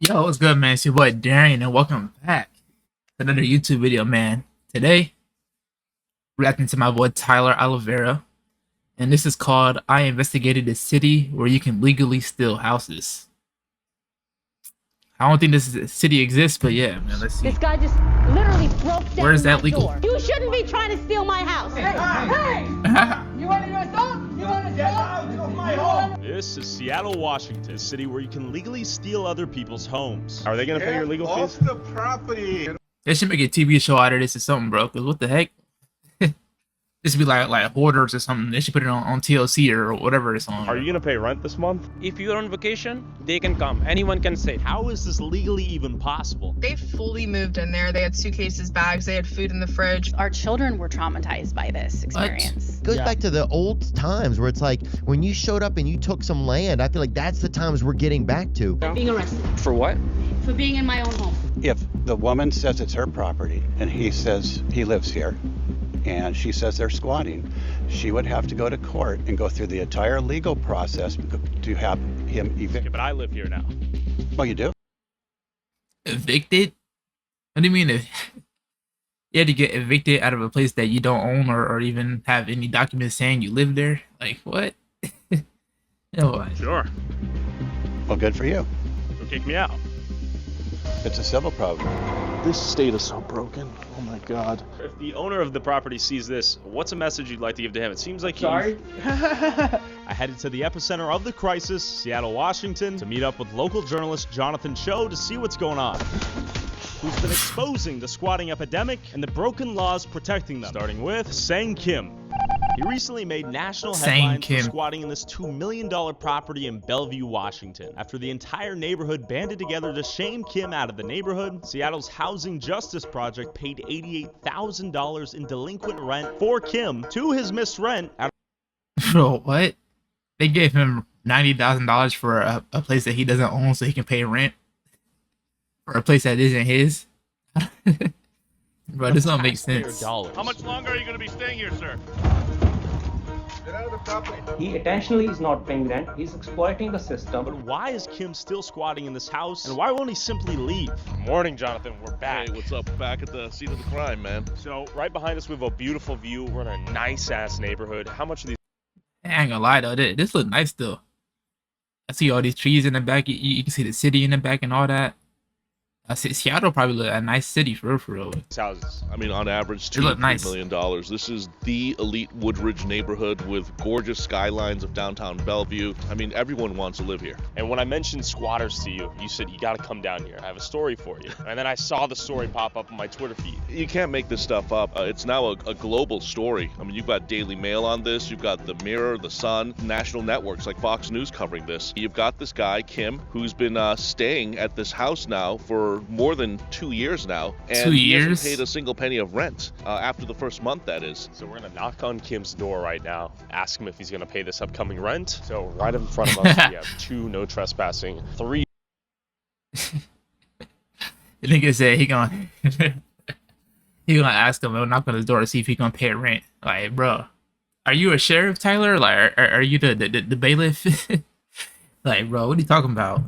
Yo, what's good, man? It's your boy Darian, and welcome back to another YouTube video, man. Today, reacting to my boy Tyler Oliveria, and this is called "I Investigated a City Where You Can Legally Steal Houses." I don't think this city exists, but yeah, man. Let's see. This guy just literally broke down Where is that my legal? door. You shouldn't be trying to steal my house. Hey! You want to assault? You want to assault? My home. This is Seattle, Washington, a city where you can legally steal other people's homes. Are they going to pay your legal fees? Off the property. They should make a TV show out of this or something, bro. Cause what the heck? This would be like Hoarders or something. They should put it on TLC or whatever it's on. Are you going to pay rent this month? If you're on vacation, they can come. Anyone can stay. How is this legally even possible? They fully moved in there. They had suitcases, bags, they had food in the fridge. Our children were traumatized by this experience. It goes back to the old times where it's like when you showed up and you took some land. I feel like that's the times we're getting back to. Being arrested For what? for being in my own home. If the woman says it's her property and he says he lives here and she says they're squatting, she would have to go to court and go through the entire legal process to have him evicted. Yeah, but I live here now. Well, you do? Evicted? What do you mean? You had to get evicted out of a place that you don't own or even have any documents saying you live there? Like, what? No. Sure. Well, good for you. So kick me out. It's a civil problem. This state is so broken. Oh my god. If the owner of the property sees this, what's a message you'd like to give to him? It seems like Sorry? I headed to the epicenter of the crisis, Seattle, Washington, to meet up with local journalist Jonathan Cho to see what's going on. Who's been exposing the squatting epidemic and the broken laws protecting them, starting with Sang Kim. He recently made national headlines for squatting in this $2 million property in Bellevue, Washington. After the entire neighborhood banded together to shame Kim out of the neighborhood, Seattle's Housing Justice Project paid $88,000 in delinquent rent for Kim to his missed rent. Bro, what? They gave him $90,000 for a place that he doesn't own so he can pay rent? For a place that isn't his? Bro, this don't make sense. How much longer are you going to be staying here, sir? Get out of the property. He intentionally is not paying rent. He's exploiting the system. But why is Kim still squatting in this house? And why won't he simply leave? Morning, Jonathan. We're back. Hey, what's up? Back at the scene of the crime, man. So, right behind us, we have a beautiful view. We're in a nice-ass neighborhood. How much are these? I ain't gonna lie though, this look nice though. I see all these trees in the back. You can see the city in the back and all that. I see Seattle probably look a nice city for real. Houses? I mean, on average, They look nice. $2 million. This is the elite Woodridge neighborhood with gorgeous skylines of downtown Bellevue. I mean, everyone wants to live here. And when I mentioned squatters to you, you said you got to come down here. I have a story for you. And then I saw the story pop up on my Twitter feed. You can't make this stuff up. It's now a global story. I mean, you've got Daily Mail on this. You've got The Mirror, The Sun, national networks like Fox News covering this. You've got this guy, Kim, who's been staying at this house now for more than 2 years now. And 2 he hasn't years? paid a single penny of rent after the first month, that is. So we're going to knock on Kim's door right now, ask him if he's going to pay this upcoming rent. So right in front of us, we have 2 no trespassing, 3. The nigga said he gonna ask him, knock on his door to see if he gonna pay rent. Like, bro, are you a sheriff, Tyler? Like, are you the bailiff? Like, bro, what are you talking about?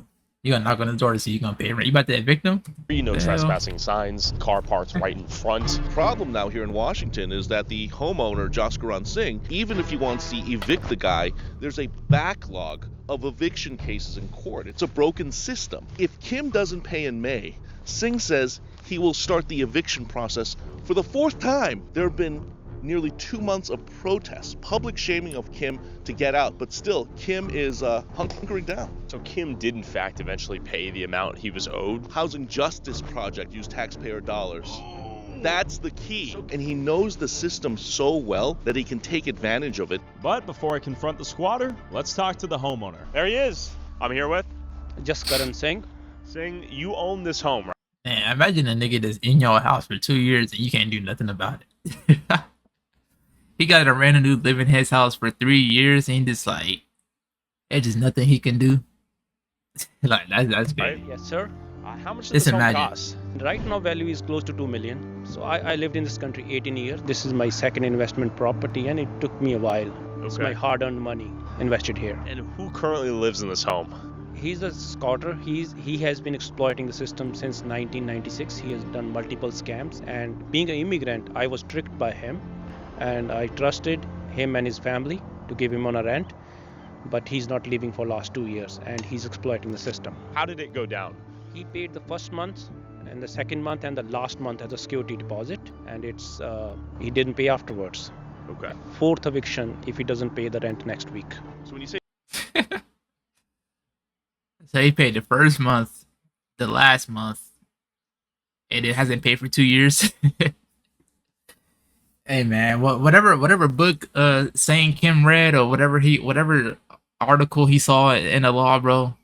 You gonna knock on the door to see you gonna pay rent? You about to evict him? 3 no Hell. trespassing signs, car parks right in front. Problem now here in Washington is that the homeowner, Jaskaran Singh, even if he wants to evict the guy, there's a backlog of eviction cases in court. It's a broken system. If Kim doesn't pay in May, Singh says he will start the eviction process for the 4th time. There have been nearly 2 months of protests, public shaming of Kim to get out, but still, Kim is hunkering down. So Kim did in fact eventually pay the amount he was owed. Housing Justice Project used taxpayer dollars. That's the key. And he knows the system so well that he can take advantage of it. But before I confront the squatter, let's talk to the homeowner. There he is. I'm here with Just Karan Singh. Singh. You own this home, right? Man, imagine a nigga that's in your house for 2 years and you can't do nothing about it. He got a random dude live in his house for 3 years and he just like, there's just nothing he can do. Like, that's great. Right. Yes, sir. How much does Just this home imagine. cost? Right now, value is close to 2 million. So I lived in this country 18 years. This is my second investment property, and it took me a while. It's Okay. my hard-earned money invested here. And who currently lives in this home? He's a squatter. He has been exploiting the system since 1996. He has done multiple scams, and being an immigrant, I was tricked by him, and I trusted him and his family to give him on a rent, but he's not living for last 2 years, and he's exploiting the system. How did it go down? He paid the first month and the second month and the last month as a security deposit, and he didn't pay afterwards. Okay. Fourth eviction if he doesn't pay the rent next week. So when you say So he paid the first month, the last month, and it hasn't paid for 2 years. Hey man, whatever book saying Kim read or whatever article he saw in the law, bro,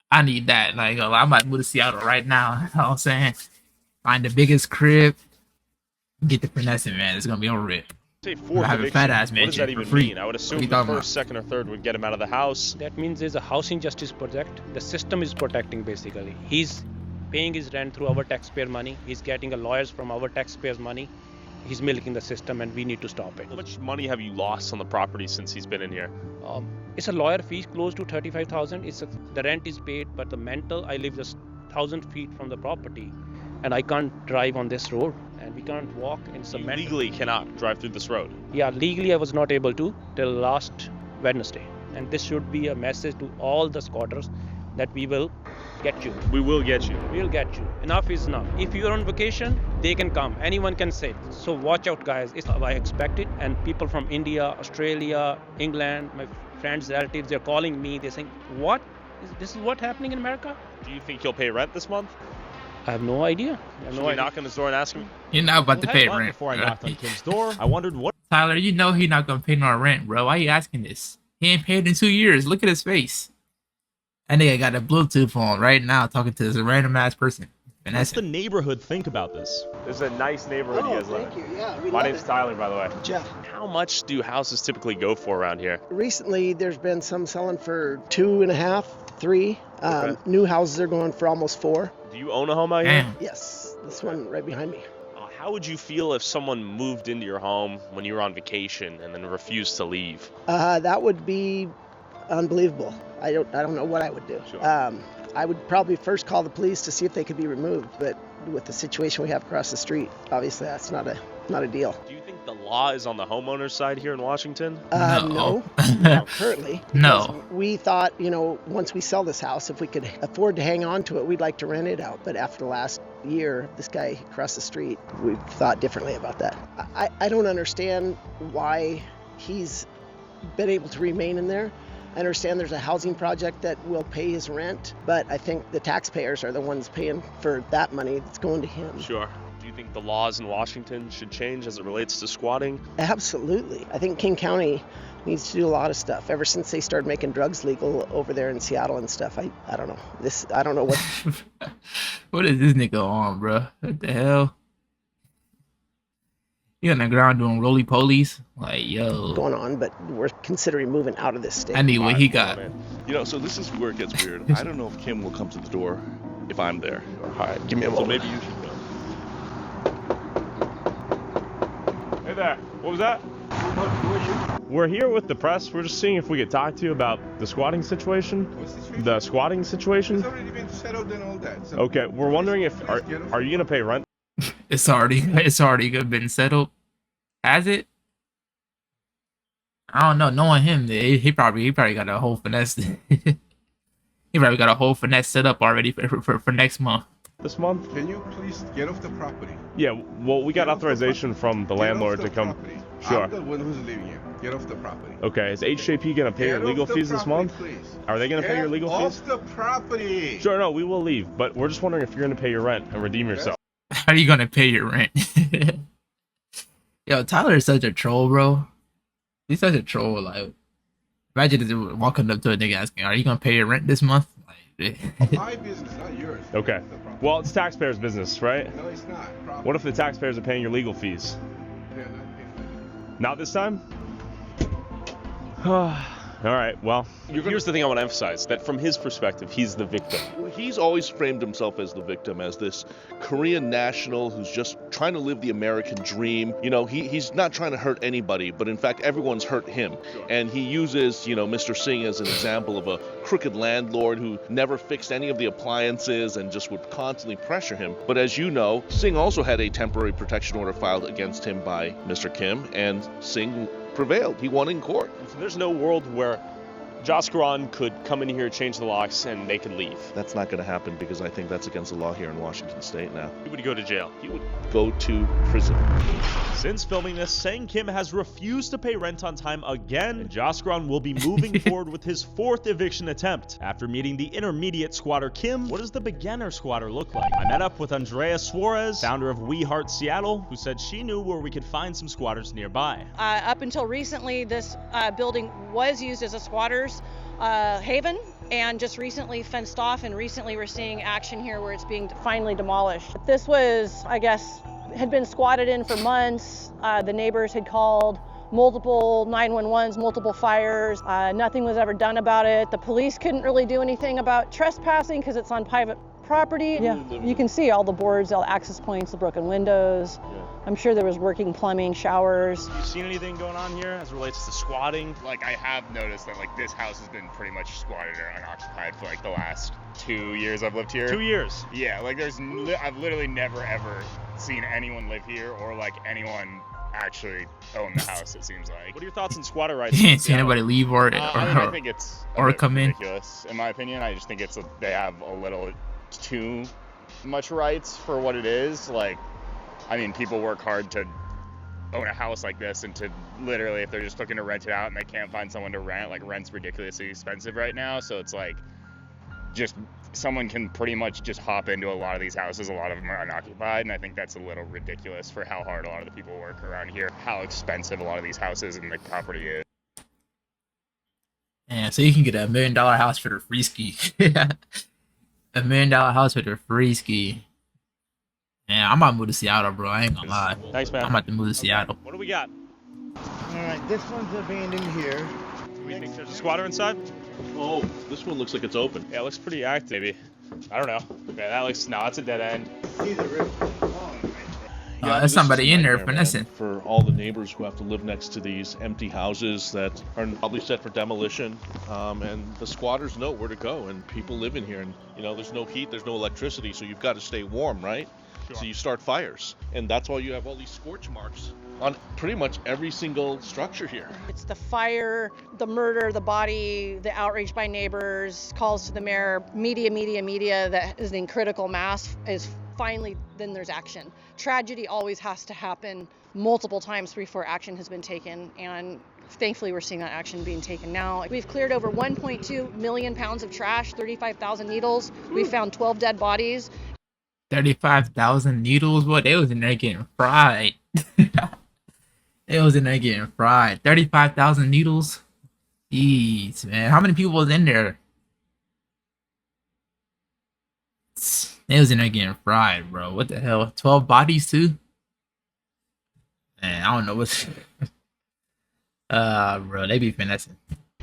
I need that. Like, I might move to Seattle right now. You know what I'm saying? Find the biggest crib, get the finessing, man. It's gonna be over it. Say fourth have a eviction. fat ass What does that mansion even for free. mean? I would What assume are you the talking first, second, or third would get him out of the house. That means there's a housing justice project. The system is protecting basically. He's paying his rent through our taxpayer money. He's getting a lawyers from our taxpayers money. He's milking the system, and we need to stop it. How much money have you lost on the property since he's been in here? It's a lawyer fee close to 35,000. The rent is paid, but the mental, I live just 1,000 feet from the property, and I can't drive on this road, and we can't walk in You cement. legally cannot drive through this road. Yeah, legally I was not able to till last Wednesday, and this should be a message to all the squatters that we will get you. We will get you. We'll get you. Enough is enough. If you're on vacation, they can come. Anyone can sit. So watch out, guys. It's what I expected. And people from India, Australia, England, my friends, relatives, they're calling me. They're saying, "What? This is what happening in America?" Do you think he'll pay rent this month? I have no idea. Should we knock on his door and ask him? You're not about to pay But rent. before I bro. knocked on Kim's door, I wondered what Tyler, you know he not gonna pay no rent, bro. Why you asking this? He ain't paid in 2 years. Look at his face. That nigga got a Bluetooth on right now talking to this random ass person. And does that's the neighborhood think about this? This is a nice neighborhood you guys live in. Thank you. Yeah, we My love name's it. Tyler, by the way. Jeff. How much do houses typically go for around here? Recently, there's been some selling for 2.5, 3. Okay. New houses are going for almost 4. Do you own a home out here? damn. Yes, this one right behind me. How would you feel if someone moved into your home when you were on vacation and then refused to leave? That would be unbelievable. I don't know what I would do. Sure. I would probably first call the police to see if they could be removed, but with the situation we have across the street, obviously that's not a deal. Do you think the law is on the homeowner's side here in Washington? No, not currently. No. Because we thought, once we sell this house, if we could afford to hang on to it, we'd like to rent it out. But after the last year, this guy across the street, we've thought differently about that. I don't understand why he's been able to remain in there. I understand there's a housing project that will pay his rent, but I think the taxpayers are the ones paying for that money that's going to him. Sure. Do you think the laws in Washington should change as it relates to squatting? Absolutely. I think King County needs to do a lot of stuff. Ever since they started making drugs legal over there in Seattle and stuff, I don't know. I don't know what. What is this nigga on, bro? What the hell? You on the ground doing roly polies? Like, yo. going on, but we're considering moving out of this state. I need what he got. So this is where it gets weird. I don't know if Kim will come to the door if I'm there. All right, give me a So moment. maybe you should go. Hey there. What was that? We're here with the press. We're just seeing if we could talk to you about the squatting situation. The squatting situation? It's already been settled and all that. So Okay, we're wondering if are you gonna pay rent? It's already been settled. Has it? I don't know. Knowing him, he probably got a whole finesse. He probably got a whole finesse set up already for next month. This month? Can you please get off the property? Yeah. Well, we got authorization from the landlord to come. Sure. I'm the one who's living here. Get off the property. Okay. Is HJP gonna pay your Get legal off the fees this property, month? Please. Are they gonna pay your legal fees? Get off the property. Sure. No, we will leave, but we're just wondering if you're gonna pay your rent and redeem yourself. How are you gonna pay your rent? Yo, Tyler is such a troll, bro. He's such a troll. Like, imagine just walking up to a nigga asking, "Are you gonna pay your rent this month?" Like, My business, not yours. Okay. Well, it's taxpayers' business, right? No, it's not. Property. What if the taxpayers are paying your legal fees? They're not paying for it. Not this time? All right, well, here's the thing I want to emphasize, that from his perspective, he's the victim. He's always framed himself as the victim, as this Korean national who's just trying to live the American dream. You know, he's not trying to hurt anybody, but in fact, everyone's hurt him. And he uses, you know, Mr. Singh as an example of a crooked landlord who never fixed any of the appliances and just would constantly pressure him. But as you know, Singh also had a temporary protection order filed against him by Mr. Kim, and Singh prevailed. He won in court. So there's no world where Jaskaran could come in here, change the locks, and they could leave. That's not going to happen because I think that's against the law here in Washington State now. He would go to jail. He would go to prison. Since filming this, Sang Kim has refused to pay rent on time again, and Jaskaran will be moving forward with his 4th eviction attempt. After meeting the intermediate squatter Kim, what does the beginner squatter look like? I met up with Andrea Suarez, founder of We Heart Seattle, who said she knew where we could find some squatters nearby. Up until recently, this building was used as a squatter's haven, and just recently fenced off, and recently we're seeing action here where it's being finally demolished. This was, I guess, had been squatted in for months. The neighbors had called multiple 911s, multiple fires. Nothing was ever done about it. The police couldn't really do anything about trespassing because it's on private property. Yeah, you can see all the boards, all the access points, the broken windows. Yeah. I'm sure there was working plumbing, showers. Have you seen anything going on here as it relates to squatting? Like, I have noticed that, like, this house has been pretty much squatted or unoccupied for, like, the last 2 years I've lived here. 2 years? Yeah, like, I've literally never, ever seen anyone live here or, like, anyone actually own the house, it seems like. What are your thoughts on squatter rights? You can't see anybody leave or I think it's come in. Ridiculous, in my opinion. I just think they have a little too much rights for what it is. Like, I mean, people work hard to own a house like this, and to literally, if they're just looking to rent it out and they can't find someone to rent, like, rent's ridiculously expensive right now. So it's like, just someone can pretty much just hop into a lot of these houses. A lot of them are unoccupied, and I think that's a little ridiculous for how hard a lot of the people work around here, how expensive a lot of these houses and the property is. Yeah, so you can get $1 million house for the free ski. $1 million house with a free ski. Yeah, I'm about to move to Seattle, bro. I ain't gonna lie. Thanks, man. I'm about to move to Seattle. What do we got? Alright, this one's abandoned here. Do we think there's a squatter inside? Oh, this one looks like it's open. Yeah, it looks pretty active, maybe. I don't know. Okay, that looks, no, it's a dead end. See the roof. Yeah, there's somebody in there finessing. For all the neighbors who have to live next to these empty houses that are probably set for demolition, and the squatters know where to go, and people live in here, and you know, there's no heat, there's no electricity, so you've got to stay warm, right? Sure. So you start fires, and that's why you have all these scorch marks on pretty much every single structure here. It's the fire, the murder, the body, the outrage by neighbors, calls to the mayor, media that is in critical mass is finally, then there's action. Tragedy always has to happen multiple times before action has been taken, and thankfully we're seeing that action being taken now. We've cleared over 1.2 million pounds of trash, 35,000 needles. We found 12 dead bodies. 35,000 needles? What? They was in there getting fried. They was in there getting fried. 35,000 needles? Jeez, man. How many people was in there? They was in there getting fried, bro. What the hell? 12 bodies, too? Man, I don't know what's... bro, they be finessing.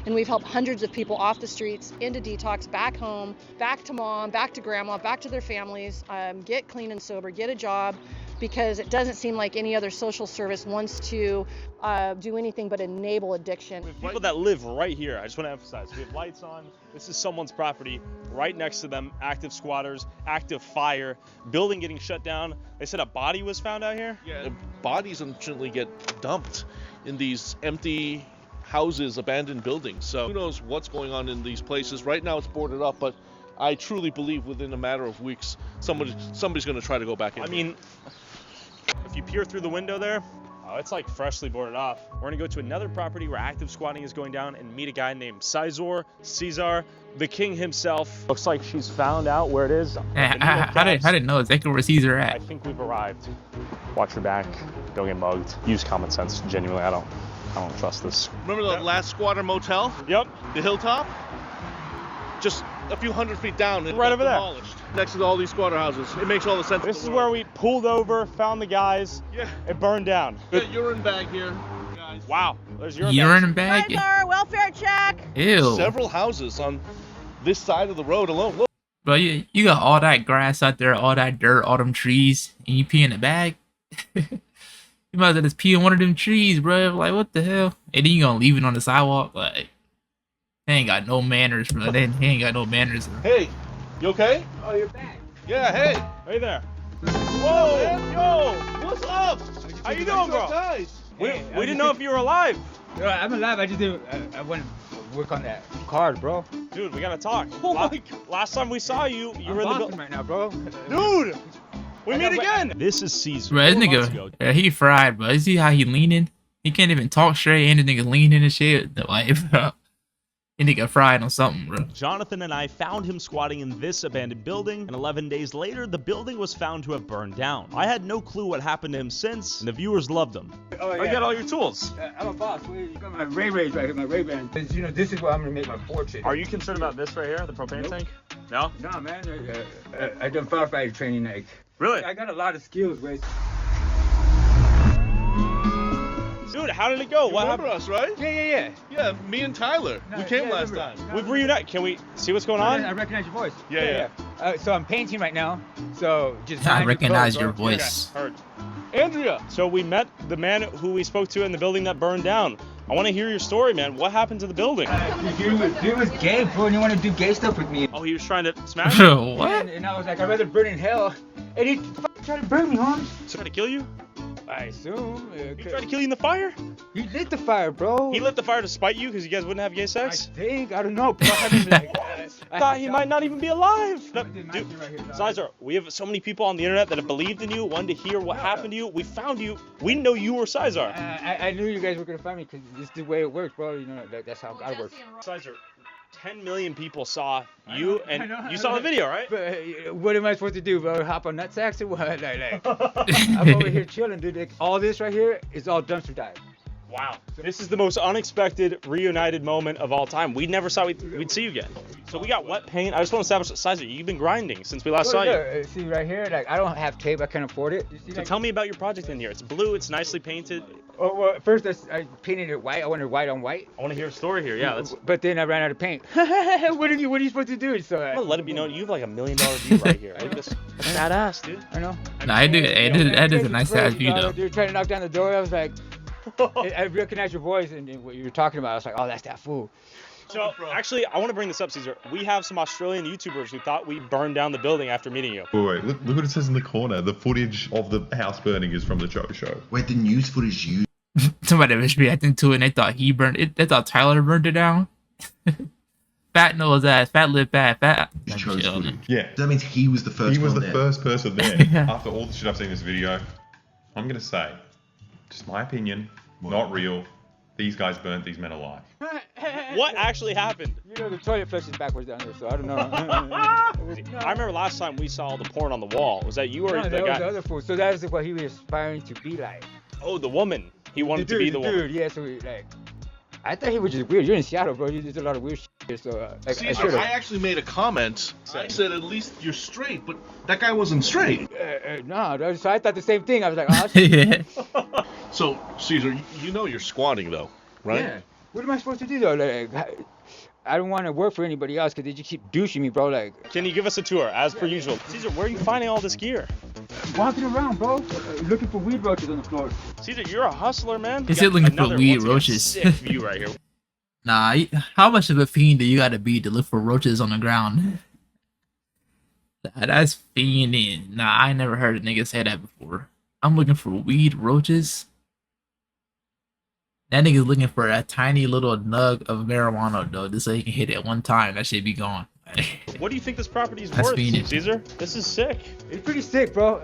And we've helped hundreds of people off the streets, into detox, back home, back to mom, back to grandma, back to their families, get clean and sober, get a job, because it doesn't seem like any other social service wants to do anything but enable addiction. We have people that live right here. I just want to emphasize, we have lights on. This is someone's property. Right next to them, active squatters, active fire, building getting shut down. They said a body was found out here? Yeah, bodies unfortunately get dumped in these empty houses, abandoned buildings. So who knows what's going on in these places. Right now it's boarded up, but I truly believe within a matter of weeks somebody's going to try to go back in. I mean, if you peer through the window there, oh, it's like freshly boarded off. We're going to go to another property where active squatting is going down and meet a guy named Caesar, the king himself. Looks like she's found out where it is. How did know exactly where Caesar at? I think we've arrived. Watch your back. Don't get mugged. Use common sense. Genuinely, I don't trust this. Remember the last squatter motel? Yep. The hilltop? Just a few hundred feet down. It right over demolished. Next to all these squatter houses. It makes all the sense. This is where we pulled over, found the guys. Yeah. It burned down. Got a urine bag here, guys. Wow. There's your urine bag. Sizer, welfare check. Ew. Several houses on this side of the road alone. Look. Bro, you got all that grass out there, all that dirt, all them trees, and you pee in the bag? You might as well just pee in one of them trees, bro. Like, what the hell? And then you gonna leave it on the sidewalk? Like, they ain't got no manners, bro. They ain't got no manners. Hey, you okay? Oh, you're back. Yeah, hey. Hey there. Whoa, man. Yo, what's up? How you doing, bro? Nice. We didn't know if you were alive. I'm alive. I just didn't. I want to work on that card, bro. Dude, we gotta talk. Oh my God. Last time we saw you, you were in the Boston building. right now, bro. Dude, we meet again. This is Caesar. Bro, this 4 months ago. nigga, yeah, he fried, bro. You see how he leaning? He can't even talk straight, and the nigga leaning and shit. Like, bro, the nigga fried on something, bro. Jonathan and I found him squatting in this abandoned building, and 11 days later, the building was found to have burned down. I had no clue what happened to him since, and the viewers loved him. Oh, yeah. You got all your tools. I'm a boss. You got my Ray-Rays right here, my Ray-Ban. You know, this is where I'm gonna make my fortune. Are you concerned about this right here, the propane tank? No? No, man. I done firefighter training. Like, Really? I got a lot of skills, Ray. Dude, how did it go? You What remember happened? us, right? Yeah. Yeah, me and Tyler. No, we came yeah, last remember. time. We've reunited. Can we see what's going on? I recognize your voice. Yeah. So I'm painting right now. So just. I mind recognize clothes, your bro. voice. Heard. Andrea. So we met the man who we spoke to in the building that burned down. I want to hear your story, man. What happened to the building? Dude was gay, bro, and he wanted to do gay stuff with me. Oh, he was trying to smash Bro, you? what? And I was like, I'd rather burn in hell. And he tried to burn me, Holmes. Trying to kill you? I assume. He tried to kill you in the fire? He lit the fire, bro. He lit the fire to spite you because you guys wouldn't have gay I sex? think. I don't know, bro. I haven't been I thought he might not even be alive. Dude, Dude, Sizer, we have so many people on the internet that have believed in you, wanted to hear what happened to you. We found you. We didn't know you were Sizer. I knew you guys were gonna find me because this is the way it works, bro. You know, that's how God works. Sizer, 10 million people saw you, I and know. you saw the video, right? But what am I supposed to do, bro? Hop on nutsacks or what? I'm over here chilling, dude. Like, all this right here is all dumpster dive. Wow. This is the most unexpected reunited moment of all time. We never saw we'd see you again. So we got wet paint. I just want to establish, Sizer, you've been grinding since we last saw you. See right here, like I don't have tape, I can't afford it. You see, So tell me about your project in here. It's blue, it's nicely painted. Oh, well, first I painted it white. I wanted white on white. I want to hear a story here. Yeah, let's. But then I ran out of paint. What are you supposed to do? So I'm gonna let it be known you have like $1 million view right here. Look at this. That's badass, dude. I know. Nah, I do. That is a nice ass view, though. They were trying to knock down the door. I was like, I recognized your voice and what you were talking about. I was like, oh, that's that fool. So, actually, I want to bring this up, Caesar. We have some Australian YouTubers who thought we burned down the building after meeting you. Wait, look what it says in the corner. The footage of the house burning is from the Joe Show. Wait, the news footage you. Somebody was reacting to it, and they thought he burned it. They thought Tyler burned it down. Fat nose ass, fat lip fat. chose footage. Yeah. That means he was the first. He was one the there. first person there. After all the shit I've seen in this video, I'm gonna say, just my opinion, not real. These guys burnt these men alive. What actually happened? You know, the toilet flushes backwards down there, so I don't know. I remember last time we saw the porn on the wall. Was that you or No, the that guy? was the other fool. So that was what he was aspiring to be like. Oh, the woman. He wanted to be the woman. Dude, yeah, so like, I thought he was just weird. You're in Seattle, bro. You did a lot of weird shit, so like, I Caesar, should've. I actually made a comment. I said at least you're straight, but that guy wasn't straight. No, so I thought the same thing. I was like, oh, shit. Yeah. So, Caesar, you know you're squatting though, right? Yeah. What am I supposed to do though? Like, I don't want to work for anybody else because they just keep douching me, bro. Like, Can you give us a tour, as per usual? Caesar, where are you finding all this gear? walking around, bro, looking for weed roaches on the floor. Caesar, you're a hustler, man. He's You got looking for another, weed once again, roaches. Sick view right here. Nah, how much of a fiend do you gotta be to look for roaches on the ground? That's fiending. Nah, I never heard a nigga say that before. I'm looking for weed roaches. That nigga's looking for a tiny little nug of marijuana though, just so he can hit it at one time. That shit be gone. What do you think this property is That's worth, fiending. Caesar? This is sick. It's pretty sick, bro.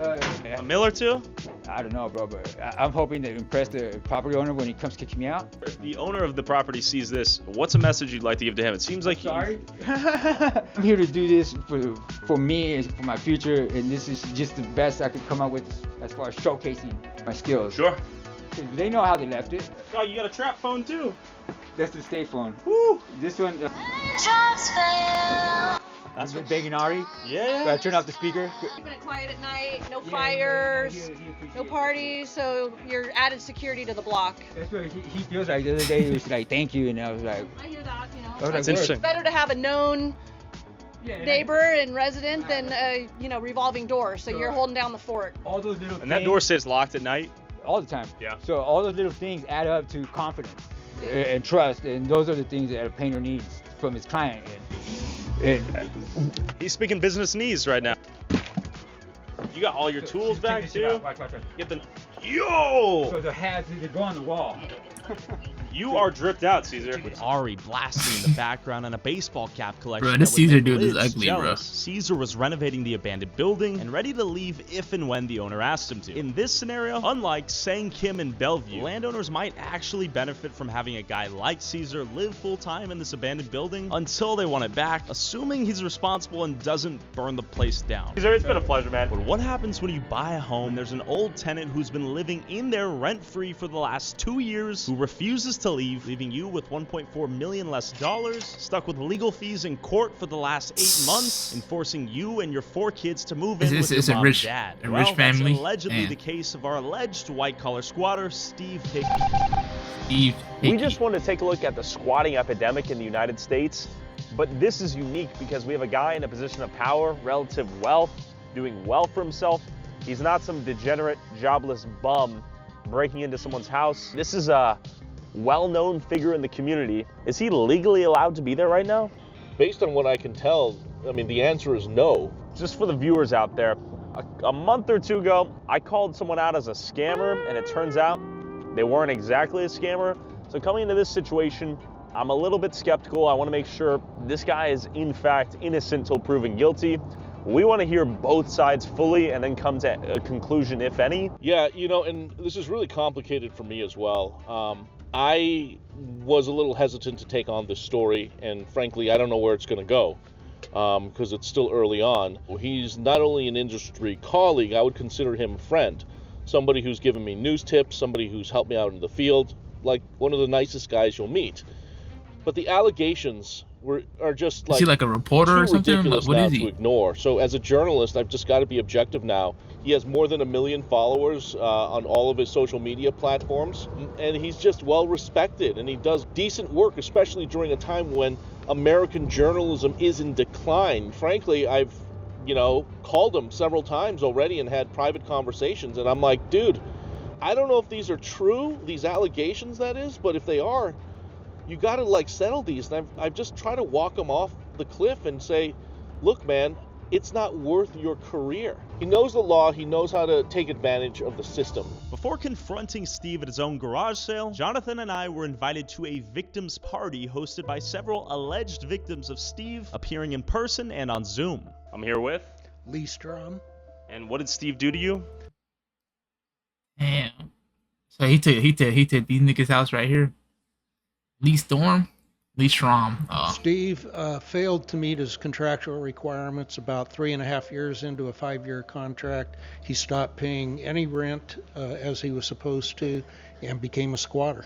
A mill or two? I don't know, bro, but I'm hoping to impress the property owner when he comes kicking me out. If the owner of the property sees this, what's a message you'd like to give to him? It seems like Sorry. I'm here to do this for me, for my future, and this is just the best I could come up with as far as showcasing my skills. Sure. They know how they left it. Oh, you got a trap phone too. That's the state phone. Woo! This one. That's what begging Ari. Yeah. So I turn off the speaker. Keeping it quiet at night, no fires, no parties, so you're added security to the block. That's what he feels like. The other day he was like, "Thank you," and I was like, I hear that, you know. I was like, interesting. It's better to have a known neighbor and resident than a revolving door. So you're holding down the fort. All those little And that door stays locked at night? all the time. Yeah. So all those little things add up to confidence and trust, and those are the things that a painter needs from his client. And he's speaking business needs right now. You got all your tools back too? Watch. Get the yo! So the hats they go on the wall. You are dripped out, Caesar. With Ari blasting in the background and a baseball cap collection. Bro, this that would Caesar make dude is Liz ugly, bro. jealous. Caesar was renovating the abandoned building and ready to leave if and when the owner asked him to. In this scenario, unlike Sang Kim and Bellevue, landowners might actually benefit from having a guy like Caesar live full-time in this abandoned building until they want it back, assuming he's responsible and doesn't burn the place down. Caesar, it's been a pleasure, man. But what happens when you buy a home and there's an old tenant who's been living in there rent-free for the last 2 years, who refuses to leave, leaving you with $1.4 million less, stuck with legal fees in court for the last 8 months, and forcing you and your 4 kids to move in with your mom and dad? A rich family. That's allegedly Man. the case of our alleged white-collar squatter, Steve Hickey. We just want to take a look at the squatting epidemic in the United States, but this is unique because we have a guy in a position of power, relative wealth, doing well for himself. He's not some degenerate, jobless bum breaking into someone's house. This is a well-known figure in the community. Is he legally allowed to be there right now? Based on what I can tell, I mean, the answer is no. Just for the viewers out there, a month or 2 ago, I called someone out as a scammer, and it turns out they weren't exactly a scammer. So coming into this situation, I'm a little bit skeptical. I want to make sure this guy is in fact innocent till proven guilty. We want to hear both sides fully and then come to a conclusion, if any. Yeah, you know, and this is really complicated for me as well. I was a little hesitant to take on this story, and frankly, I don't know where it's going to go because it's still early on. He's not only an industry colleague, I would consider him a friend, somebody who's given me news tips, somebody who's helped me out in the field, like one of the nicest guys you'll meet. But the allegations are just like, is he like a reporter or something? ridiculous What now is he? to ignore. So as a journalist, I've just got to be objective now. He has more than 1 million followers on all of his social media platforms, and he's just well respected, and he does decent work, especially during a time when American journalism is in decline. Frankly, I've called him several times already and had private conversations, and I'm like, dude, I don't know if these are true, these allegations that is, but if they are, you got to settle these. And I've just tried to walk him off the cliff and say, look, man, it's not worth your career. He knows the law. He knows how to take advantage of the system. Before confronting Steve at his own garage sale, Jonathan and I were invited to a victims party hosted by several alleged victims of Steve, appearing in person and on Zoom. I'm here with Lee Strom. And what did Steve do to you? Damn. So he took these niggas' house right here. Lee Strom? Lee Strom. Steve failed to meet his contractual requirements about 3.5 years into a 5-year contract. He stopped paying any rent as he was supposed to and became a squatter.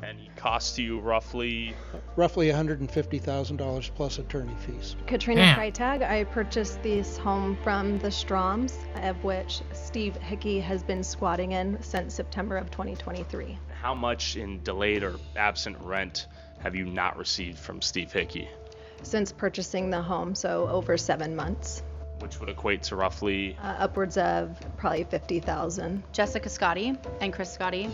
And he cost you roughly $150,000 plus attorney fees. Katrina Freitag. I purchased this home from the Stroms, of which Steve Hickey has been squatting in since September of 2023. How much in delayed or absent rent have you not received from Steve Hickey? Since purchasing the home, so over 7 months. Which would equate to roughly? Upwards of probably $50,000. Jessica Scotti and Chris Scotti.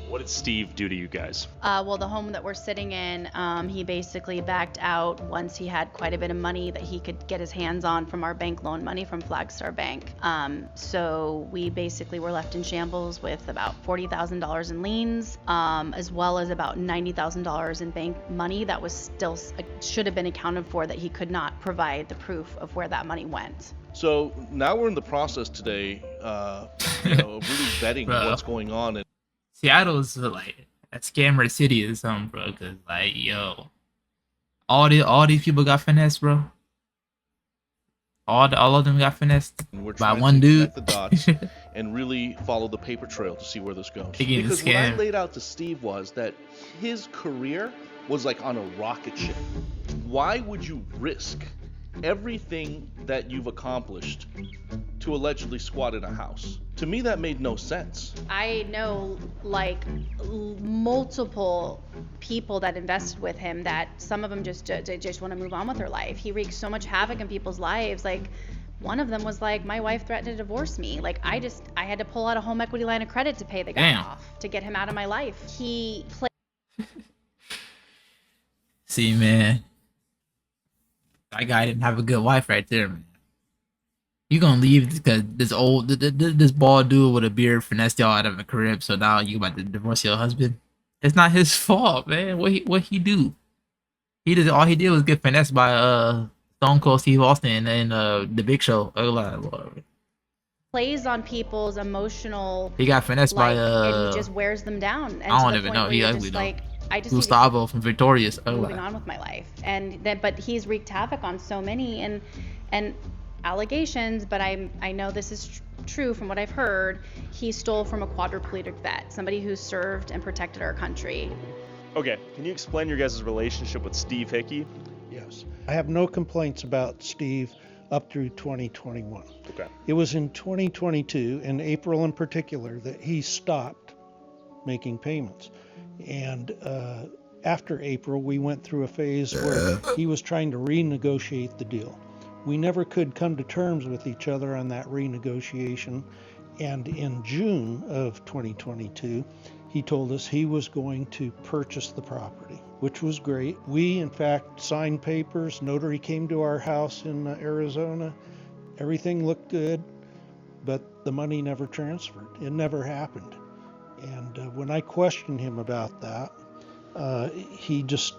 What did Steve do to you guys? Well, the home that we're sitting in, he basically backed out once he had quite a bit of money that he could get his hands on from our bank loan money from Flagstar Bank. So we basically were left in shambles with about $40,000 in liens, as well as about $90,000 in bank money that was still should have been accounted for, that he could not provide the proof of where that money went. So now we're in the process today of really vetting what's going on. And Seattle's like a scammer city or something, bro. Cause all these people got finessed, bro. All of them got finessed by one dude. The dots and really follow the paper trail to see where this goes. Because what I laid out to Steve was that his career was like on a rocket ship. Why would you risk everything that you've accomplished to allegedly squat in a house. To me, that made no sense. I know like multiple people that invested with him that some of them just want to move on with their life. He wreaked so much havoc in people's lives. Like one of them was like, my wife threatened to divorce me. Like I had to pull out a home equity line of credit to pay the guy off to get him out of my life. He played. See, man, that guy didn't have a good wife right there, man. You gonna leave because this bald dude with a beard finessed y'all out of a crib, so now you about to divorce your husband? It's not his fault, man. What he do? All he did was get finessed by Stone Cold Steve Austin and the Big Show. Plays on people's emotional. He got finessed by and he just wears them down. And I don't even know. He ugly though. I just Gustavo from Victorious. Moving on with my life, and then but he's wreaked havoc on so many and allegations. But I know this is true from what I've heard. He stole from a quadriplegic vet, somebody who served and protected our country. Okay, can you explain your guys' relationship with Steve Hickey? Yes, I have no complaints about Steve up through 2021. Okay. It was in 2022, in April in particular, that he stopped making payments. And after April, we went through a phase where he was trying to renegotiate the deal. We never could come to terms with each other on that renegotiation. And in June of 2022, he told us he was going to purchase the property, which was great. We, in fact, signed papers. Notary came to our house in Arizona. Everything looked good, but the money never transferred. It never happened. And when I questioned him about that, he just,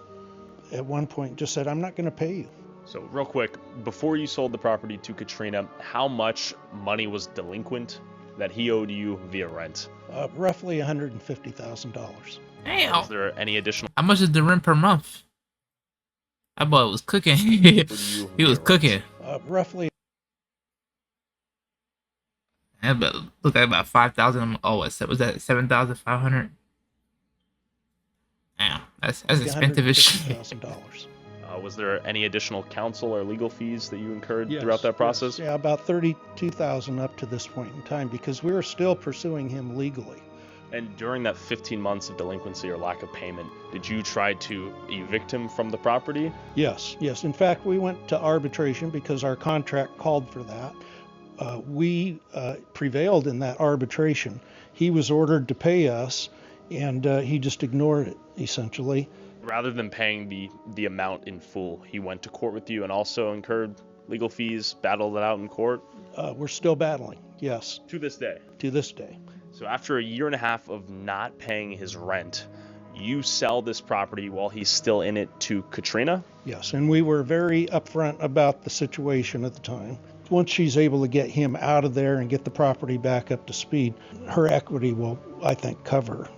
at one point, just said, "I'm not going to pay you." So real quick, before you sold the property to Katrina, how much money was delinquent that he owed you via rent? Roughly $150,000. Damn. Was there any additional? How much is the rent per month? That boy was cooking. He was cooking. Roughly. Yeah, but look at about 5,000. Oh, was that 7,500? Damn, that's expensive as shit. Was there any additional counsel or legal fees that you incurred throughout that process? Yes, yeah, about $32,000 up to this point in time, because we were still pursuing him legally. And during that 15 months of delinquency or lack of payment, did you try to evict him from the property? Yes. In fact, we went to arbitration because our contract called for that. We prevailed in that arbitration. He was ordered to pay us, and he just ignored it, essentially. Rather than paying the amount in full, he went to court with you and also incurred legal fees, battled it out in court? We're still battling, yes. To this day? To this day. So after a year and a half of not paying his rent, you sell this property while he's still in it to Katrina? Yes, and we were very upfront about the situation at the time. Once she's able to get him out of there and get the property back up to speed, her equity will, I think, cover.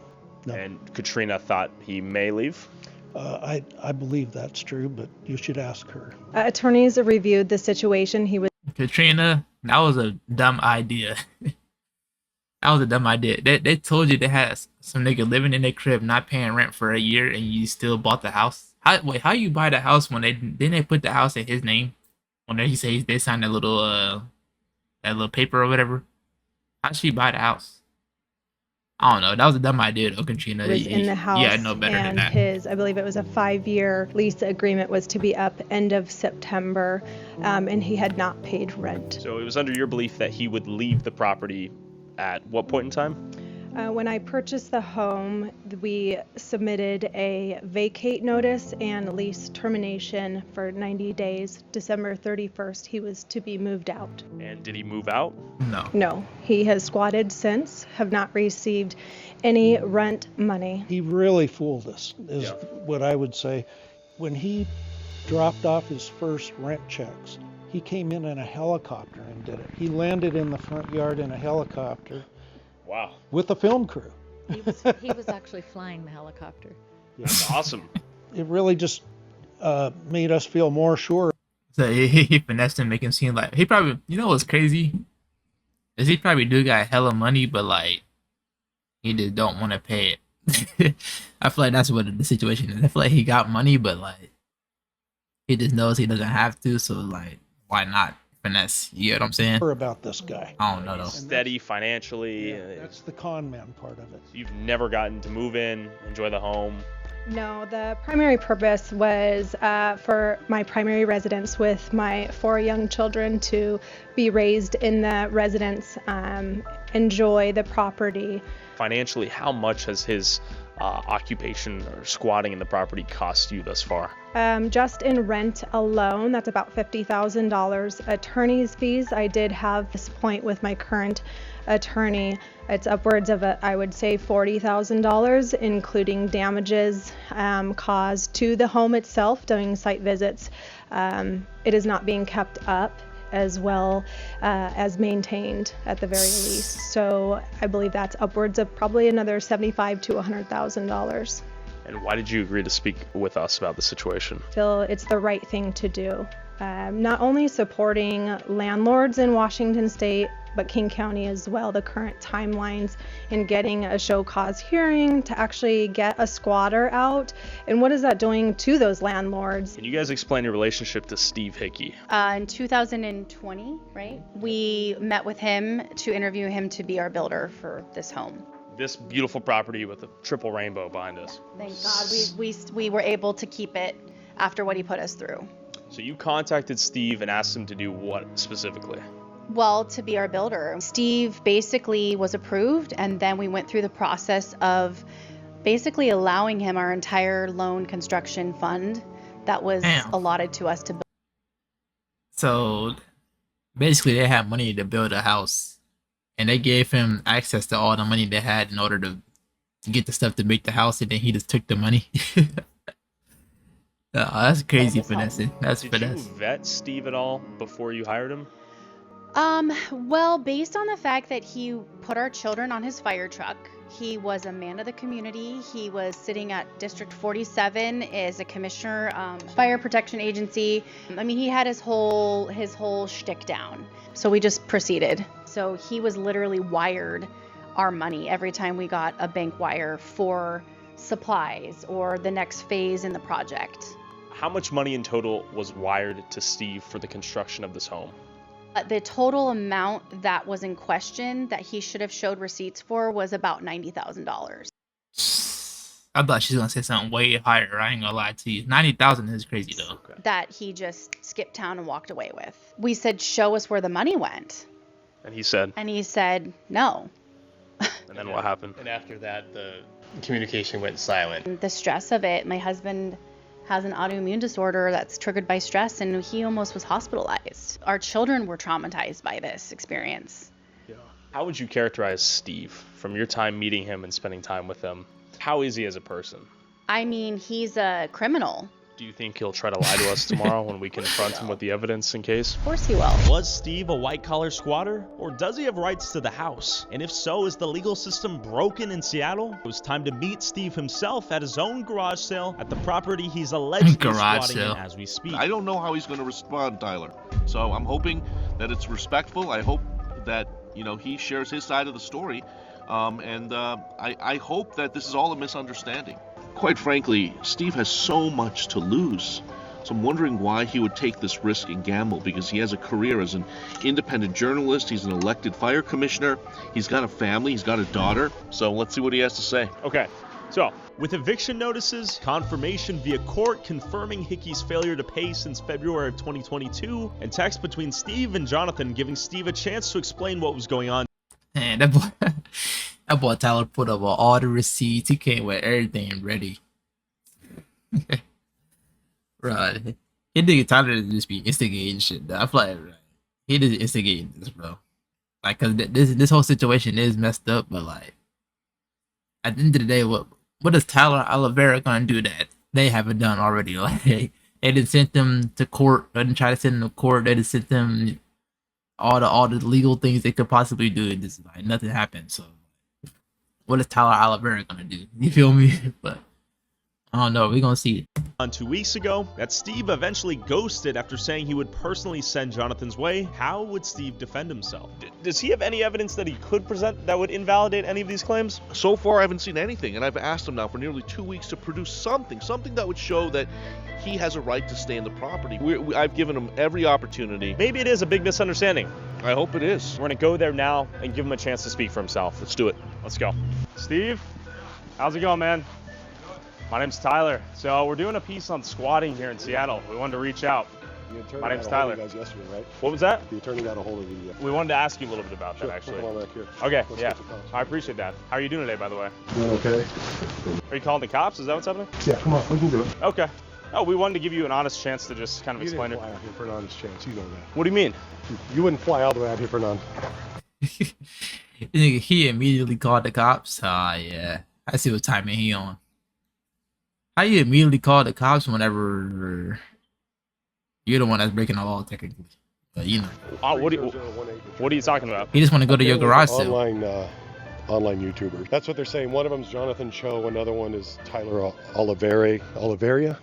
No. And Katrina thought he may leave? I believe that's true, but you should ask her. Attorneys reviewed the situation. He was Katrina, that was a dumb idea. That was a dumb idea. They told you they had some nigga living in their crib, not paying rent for a year, and you still bought the house. How you buy the house when didn't they put the house in his name? When they signed that little paper or whatever. How'd she buy the house? I don't know. That was a dumb idea, though, Katrina. Was in the house, yeah, I know better than that. I believe it was a 5-year lease agreement, was to be up end of September, and he had not paid rent. So it was under your belief that he would leave the property at what point in time? When I purchased the home, we submitted a vacate notice and lease termination for 90 days. December 31st, he was to be moved out. And did he move out? No. No, he has squatted since, have not received any rent money. He really fooled us, is what I would say. When he dropped off his first rent checks, he came in a helicopter and did it. He landed in the front yard in a helicopter. Wow. With a film crew. He was actually flying the helicopter. That's awesome. It really just made us feel more sure. So he finessed him, make him seem like he probably, you know what's crazy? Is he probably do got hella money, but like he just don't want to pay it. I feel like that's what the situation is. I feel like he got money, but like he just knows he doesn't have to, so like, why not finesse? You get what I'm saying? About this guy. I don't know though. Steady financially. That's the con man part of it. You've never gotten to move in, enjoy the home. No, the primary purpose was for my primary residence with my 4 young children to be raised in the residence, enjoy the property. Financially, how much has his occupation or squatting in the property cost you thus far? Just in rent alone, that's about $50,000. Attorney's fees, I did have this point with my current attorney. It's upwards of, I would say, $40,000, including damages caused to the home itself during site visits. It is not being kept up as well as maintained at the very least. So I believe that's upwards of probably another $75,000 to $100,000. And why did you agree to speak with us about the situation? I feel it's the right thing to do. Not only supporting landlords in Washington State, but King County as well, the current timelines in getting a show cause hearing to actually get a squatter out. And what is that doing to those landlords? Can you guys explain your relationship to Steve Hickey? In 2020, right, we met with him to interview him to be our builder for this home. This beautiful property with a triple rainbow behind us. Thank God we were able to keep it after what he put us through. So you contacted Steve and asked him to do what specifically? Well, to be our builder. Steve basically was approved, and then we went through the process of basically allowing him our entire loan construction fund that was allotted to us to build. So basically they had money to build a house, and they gave him access to all the money they had in order to get the stuff to make the house, and then he just took the money. That's crazy finessing. That's finesse. Did you vet Steve at all before you hired him? Well, based on the fact that he put our children on his fire truck, he was a man of the community. He was sitting at District 47 as a commissioner, fire protection agency. I mean, he had his whole shtick down. So we just proceeded. So he was literally wired our money every time we got a bank wire for supplies or the next phase in the project. How much money in total was wired to Steve for the construction of this home? The total amount that was in question that he should have showed receipts for was about $90,000. I thought she was gonna say something way higher. I ain't gonna lie to you. 90,000 is crazy though. That he just skipped town and walked away with. We said, show us where the money went. And he said? And he said, no. And then what happened? And after that, the communication went silent. The stress of it, my husband has an autoimmune disorder that's triggered by stress, and he almost was hospitalized. Our children were traumatized by this experience. Yeah. How would you characterize Steve from your time meeting him and spending time with him? How is he as a person? I mean, he's a criminal. Do you think he'll try to lie to us tomorrow when we confront him with the evidence in case? Of course he will. Was Steve a white-collar squatter, or does he have rights to the house? And if so, is the legal system broken in Seattle? It was time to meet Steve himself at his own garage sale at the property he's allegedly squatting in as we speak. I don't know how he's going to respond, Tyler. So I'm hoping that it's respectful. I hope that, you know, he shares his side of the story. I hope that this is all a misunderstanding. Quite frankly, Steve has so much to lose. So I'm wondering why he would take this risk and gamble, because he has a career as an independent journalist. He's an elected fire commissioner. He's got a family. He's got a daughter. So let's see what he has to say. Okay, so with eviction notices, confirmation via court confirming Hickey's failure to pay since February of 2022, and text between Steve and Jonathan giving Steve a chance to explain what was going on. Man, that boy Tyler put up all the receipts. He came with everything ready. Right. He nigga Tyler just be instigating shit. Though. I feel like he just instigating this, bro. Like, cause this whole situation is messed up, but like, at the end of the day, what is Tyler Oliveria gonna do that they haven't done already? Like, they didn't send them to court. They didn't try to send them to court. They just sent them all the legal things they could possibly do. And just like nothing happened. So what is Tyler Oliveria gonna do? You feel me? But I don't know. We're gonna see. On 2 weeks ago, that Steve eventually ghosted after saying he would personally send Jonathan's way. How would Steve defend himself? Does he have any evidence that he could present that would invalidate any of these claims? So far, I haven't seen anything, and I've asked him now for nearly 2 weeks to produce something that would show that he has a right to stay in the property. I've given him every opportunity. Maybe it is a big misunderstanding. I hope it is. We're gonna go there now and give him a chance to speak for himself. Let's do it. Let's go. Steve, how's it going, man? My name's Tyler. So we're doing a piece on squatting here in Seattle. We wanted to reach out. My name's Tyler. You guys yesterday, right? What was that? The attorney got a hold of you. We wanted to ask you a little bit about Sure, that, actually. come on back here. Okay, Let's yeah. get the cops. I appreciate that. How are you doing today, by the way? Doing okay? Are you calling the cops? Is that what's happening? Yeah, come on, we can do it. Okay. Oh, we wanted to give you an honest chance to just kind of explain You it. didn't fly out here for an honest chance, you know that. What do you mean? You wouldn't fly all the way out here for none. He immediately called the cops. Ah, yeah. I see what timing he on. How you immediately call the cops whenever you're the one that's breaking the law, technically? But you know. What are you talking about? He just want to go to your garage sale. Online YouTubers. That's what they're saying. One of them's Jonathan Cho, another one is Tyler Oliveria.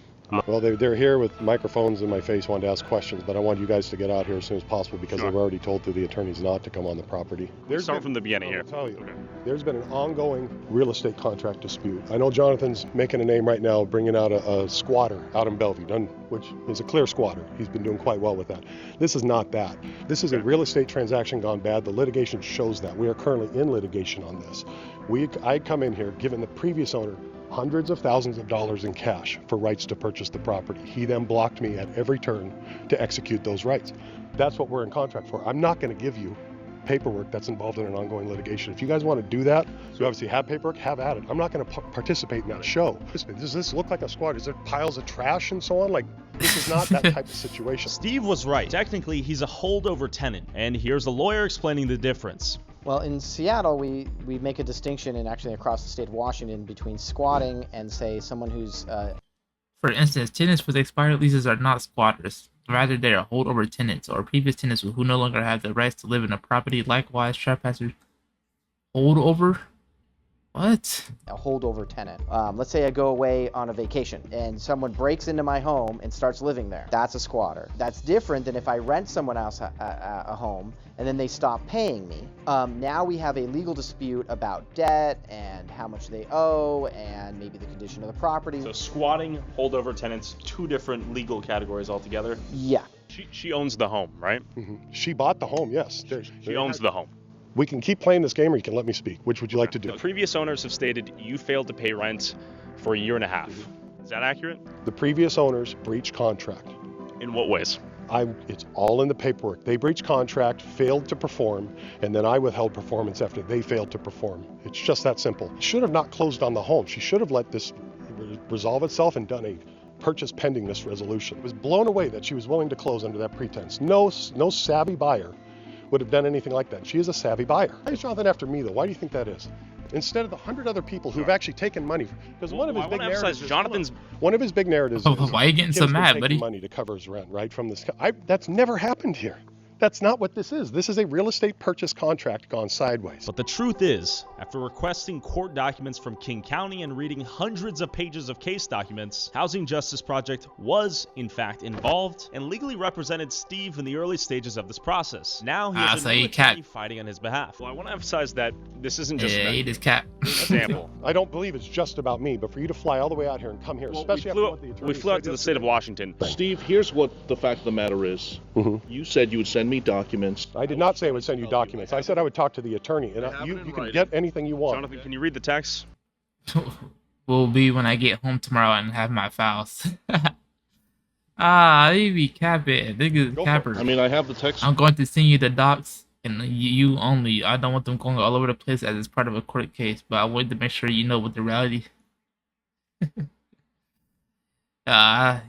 Well, they're here with microphones in my face, wanted to ask questions, but I want you guys to get out here as soon as possible because they've already told the attorneys not to come on the property. Start from the beginning here. I'll tell you, there's been an ongoing real estate contract dispute. I know Jonathan's making a name right now, bringing out a squatter out in Bellevue, which is a clear squatter. He's been doing quite well with that. This is not that. This is a real estate transaction gone bad. The litigation shows that. We are currently in litigation on this. I come in here, given the previous owner hundreds of thousands of dollars in cash for rights to purchase the property. He then blocked me at every turn to execute those rights. That's what we're in contract for. I'm not going to give you paperwork that's involved in an ongoing litigation. If you guys want to do that, you obviously have paperwork, have at it. I'm not going to participate in that show. Does this look like a squad? Is there piles of trash and so on? Like, this is not that type of situation. Steve was right. Technically, he's a holdover tenant, and here's a lawyer explaining the difference. Well, in Seattle, we make a distinction, and actually across the state of Washington, between squatting and, say, someone who's... For instance, tenants with expired leases are not squatters. Rather, they are holdover tenants or previous tenants who no longer have the rights to live in a property. Likewise, trespassers holdover? What? A holdover tenant. Let's say I go away on a vacation and someone breaks into my home and starts living there. That's a squatter. That's different than if I rent someone else a home and then they stop paying me. Now we have a legal dispute about debt and how much they owe and maybe the condition of the property. So squatting, holdover tenants, two different legal categories altogether? Yeah. She owns the home, right? Mm-hmm. She bought the home, yes. She owns the home. We can keep playing this game or you can let me speak. Which would you like to do? The previous owners have stated you failed to pay rent for 1.5 years. Is that accurate? The previous owners breached contract. In what ways? It's all in the paperwork. They breached contract, failed to perform, and then I withheld performance after they failed to perform. It's just that simple. She should have not closed on the home. She should have let this resolve itself and done a purchase pending this resolution. I was blown away that she was willing to close under that pretense. No savvy buyer would have done anything like that. She is a savvy buyer. Why is Jonathan after me, though? Why do you think that is? Instead of the 100 other people who've actually taken money, because one of his big narratives is why are you getting so mad, buddy? Money to cover his rent, right? From this, that's never happened here. That's not what this is. This is a real estate purchase contract gone sideways. But the truth is, after requesting court documents from King County and reading hundreds of pages of case documents, Housing Justice Project was, in fact, involved and legally represented Steve in the early stages of this process. Now he has a new attorney fighting on his behalf. Well, I want to emphasize that this isn't just an example. I don't believe it's just about me, but for you to fly all the way out here and come here, especially after what the attorney we flew out to the state of Washington. Steve, here's what the fact of the matter is. Mm-hmm. You said you would send me documents. I did not say I would send you documents. I said I would talk to the attorney, and you can get anything you want. Jonathan, can you read the text? Will be when I get home tomorrow and have my files. They be capping. Niggas cappers. I mean, I have the text. I'm going to send you the docs, and you only. I don't want them going all over the place as it's part of a court case, but I wanted to make sure you know what the reality.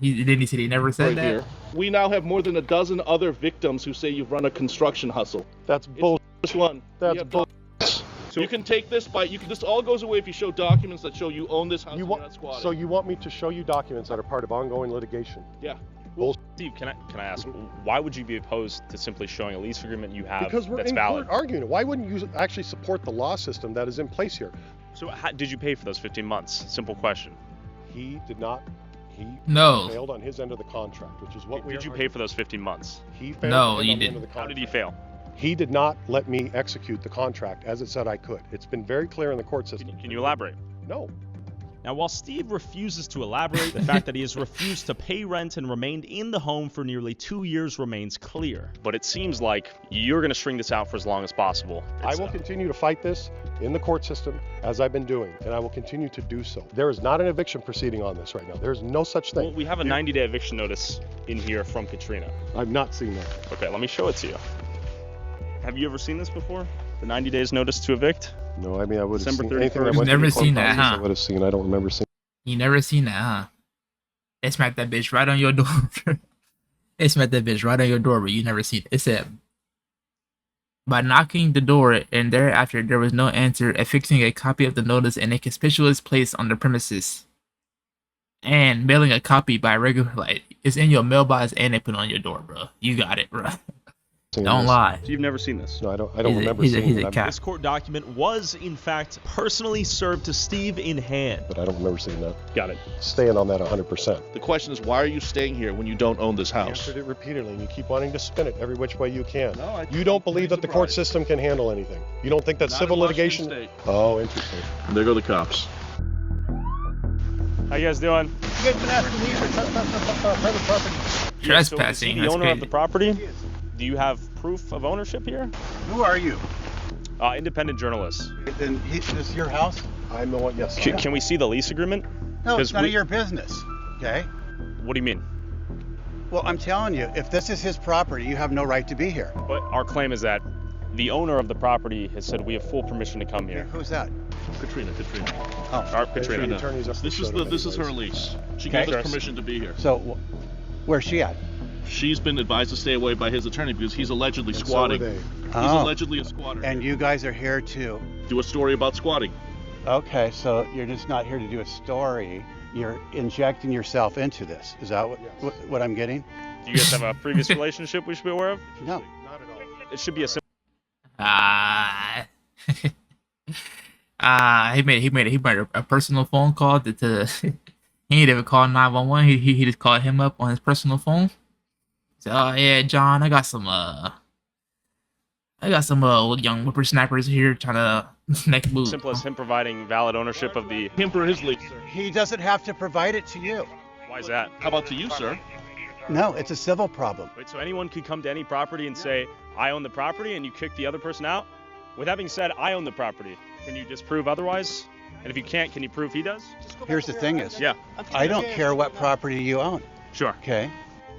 He said he never said that. Here. We now have more than a dozen other victims who say you've run a construction hustle. That's bull. This one. That's bull. So you can take this by. This all goes away if you show documents that show you own this house. You're not squatting. So you want me to show you documents that are part of ongoing litigation? Yeah. Well, Steve, can I ask, why would you be opposed to simply showing a lease agreement you have because we're that's in valid? court arguing it. Why wouldn't you actually support the law system that is in place here? So did you pay for those 15 months? Simple question. He did not. He No. failed on his end of the contract, which is what we. Did you pay for those 15 months? He failed No, on you the end of didn't. the How did he contract. fail? He did not let me execute the contract as it said I could. It's been very clear in the court system. Can you elaborate? No. Now, while Steve refuses to elaborate, the fact that he has refused to pay rent and remained in the home for nearly 2 years remains clear. But it seems like you're going to string this out for as long as possible. I will continue to fight this in the court system as I've been doing, and I will continue to do so. There is not an eviction proceeding on this right now. There's no such thing. Well, we have a 90-day eviction notice in here from Katrina. I've not seen that. Okay, let me show it to you. Have you ever seen this before? The 90 days notice to evict? No, I mean, I would have December seen anything that 31st. went Never through the court seen that, process, huh? I would have seen. I don't remember seeing. You never seen that, huh? They smacked that bitch right on your door. They smacked that bitch right on your door, but you never seen it. It said, by knocking the door and thereafter there was no answer, affixing a copy of the notice in a conspicuous place on the premises, and mailing a copy by regular, like, it's in your mailbox and they put it on your door, bro. You got it, bro. Don't lie. So you've never seen this? No, I don't remember he's seeing a it. cat. This court document was, in fact, personally served to Steve in hand. But I don't remember seeing that. Got it. Staying on that 100%. The question is, why are you staying here when you don't own this I house? answered it repeatedly, and you keep wanting to spin it every which way you can. No, You don't believe that the court system can handle anything. You don't think that Not civil in Washington litigation. State. Oh, interesting. And there go the cops. How you guys doing? You guys been asking me for private property. Trespassing. The That's owner of crazy. the property? Do you have proof of ownership here? Who are you? Independent journalist. Then this is your house? I'm the one. Yes. Can we see the lease agreement? No, it's 'Cause none we- of your business. Okay? What do you mean? Well, I'm telling you, if this is his property, you have no right to be here. But our claim is that the owner of the property has said we have full permission to come here. Who's that? Katrina. Oh, Katrina. The attorney's up This is showed up this is her anyways. lease. She Okay. gave us permission to be here. so where's she at? She's been advised to stay away by his attorney because he's allegedly And so squatting. were they. He's Oh. allegedly a squatter. And you guys are here to. Do a story about squatting. Okay, so you're just not here to do a story. You're injecting yourself into this. Is that what I'm getting? Do you guys have a previous relationship we should be aware of? No. Not at all. It should be a simple. He made a personal phone call to he didn't even call 911. He just called him up on his personal phone. So, oh yeah, John, I got some young whippersnappers here trying to make moves. Simple as him providing valid ownership of the. Him for his lease, sir. He doesn't have to provide it to you. Why is that? How about to you, sir? No, it's a civil problem. Wait, so anyone could come to any property and say, I own the property, and you kick the other person out? With that being said, I own the property. Can you disprove otherwise? And if you can't, can you prove he does? Here's the thing is, Yeah, I don't care what property you own. sure. Okay?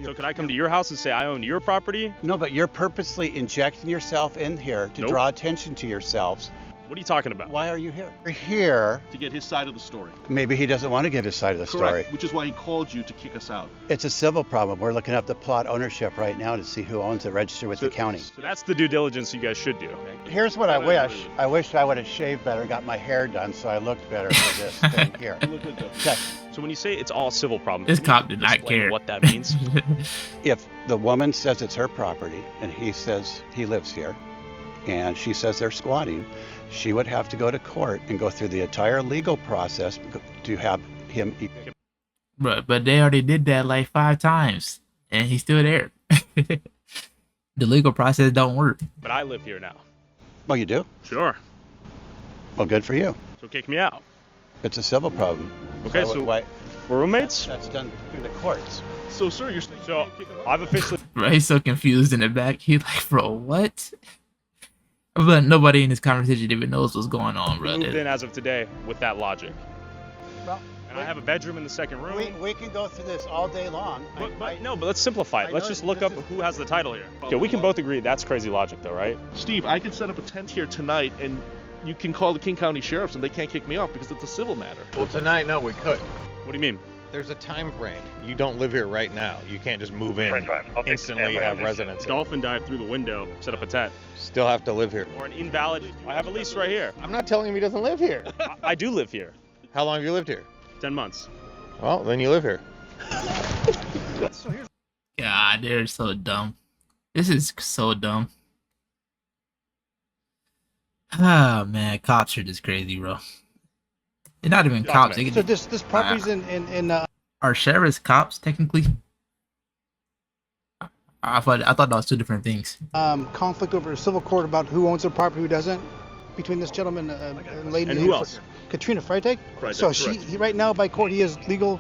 So could I come to your house and say I own your property? No, but you're purposely injecting yourself in here to Nope. draw attention to yourselves. What are you talking about? Why are you here? You're here. To get his side of the story. Maybe he doesn't want to get his side of the story. Correct. Which is why he called you to kick us out. It's a civil problem. We're looking up the plot ownership right now to see who owns it, register with the county. So that's the due diligence you guys should do. Here's what I wish. I wish I would have shaved better, got my hair done so I looked better for this thing here. Okay. So when you say it's all civil problem, This can cop you did not explain care. what that means? If the woman says it's her property and he says he lives here and she says they're squatting, she would have to go to court and go through the entire legal process to have him evicted. But they already did that like 5 times, and he's still there. The legal process don't work. But I live here now. Well, you do? Sure. Well, good for you. So kick me out. It's a civil problem. Okay, so why? we're roommates? That's done through the courts. So, sir, you're So I've officially Bro, he's so confused in the back. He's like, bro, what? But nobody in this conversation even knows what's going on, bro. moved in as of today with that logic. Well, And I have a bedroom in the second room. we can go through this all day long. But let's simplify I it. Let's know just that look this up is- who has the title here. Okay, we can both agree that's crazy logic though, right? Steve, I can set up a tent here tonight and you can call the King County Sheriffs and they can't kick me off because it's a civil matter. Well, tonight, no, we could. What do you mean? There's a time frame. You don't live here right now. You can't just move in instantly have residency. Dolphin dive through the window, set up a tent. Still have to live here. Or an invalid. I have a lease right here. I'm not telling him he doesn't live here. I do live here. How long have you lived here? 10 months. Well, then you live here. God, they're so dumb. This is so dumb. Oh man, cops are just crazy, bro. They're not even cops. They, So this property's in are sheriffs cops technically? I thought that was two different things. conflict over a civil court about who owns the property, who doesn't, between this gentleman and lady. And who else? Katrina Freitag. Freitag, So correct. he right now by court he has legal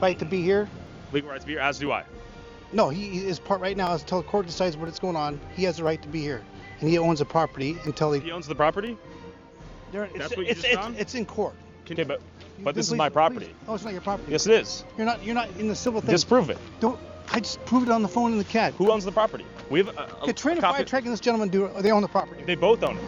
right to be here. Legal right to be here, as do I. No, he is part right now until the court decides what's going on. He has the right to be here, and he owns the property until He owns the property? That's what you just found? It's in court. Okay, but this is Please- my property. please- Oh, it's not your property. Yes, it is. You're not in the civil thing. Disprove it. Don't. I just proved it on the phone in the CAD. Who owns the property? We have Katrina copy- Freitag and this gentleman they own the property. They both own it.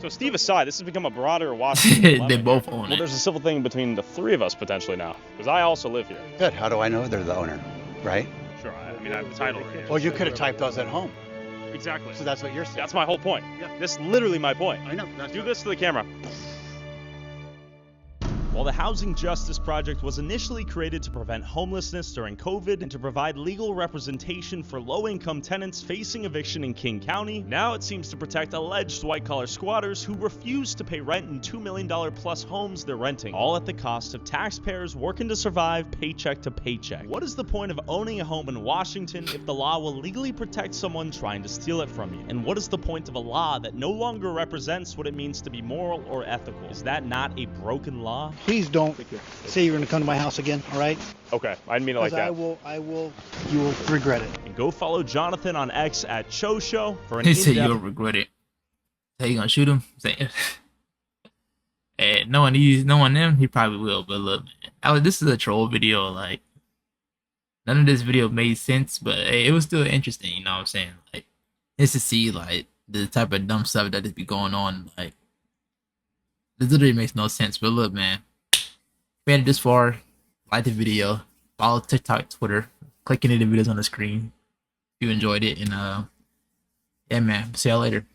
So Steve aside, this has become a broader Washington. They both own Well, it. there's a civil thing between the three of us potentially now, because I also live here. Good. How do I know they're the owner? Right? Sure. I mean, I have the title. Right. Well, you could have typed those at home. Exactly. So that's what you're saying. That's my whole point. Yeah. This is literally my point. I know. Do this to the camera. While the Housing Justice Project was initially created to prevent homelessness during COVID and to provide legal representation for low-income tenants facing eviction in King County, now it seems to protect alleged white-collar squatters who refuse to pay rent in $2 million plus homes they're renting, all at the cost of taxpayers working to survive paycheck to paycheck. What is the point of owning a home in Washington if the law will legally protect someone trying to steal it from you? And what is the point of a law that no longer represents what it means to be moral or ethical? Is that not a broken law? Please don't say you're going to come to my house again. All right? Okay, I didn't mean it like Because that. you will regret it. And go follow Jonathan on X at Cho Show for an He said in-depth. you'll regret it. So you gonna shoot him? Say, hey, knowing them, he probably will. But look, man, this is a troll video. Like, none of this video made sense, but hey, it was still interesting. You know what I'm saying? Like, just to see like the type of dumb stuff that just be going on. Like, this literally makes no sense. But look, man, if you made it this far, like the video, follow TikTok, Twitter, click any of the videos on the screen if you enjoyed it, and yeah, man, see y'all later.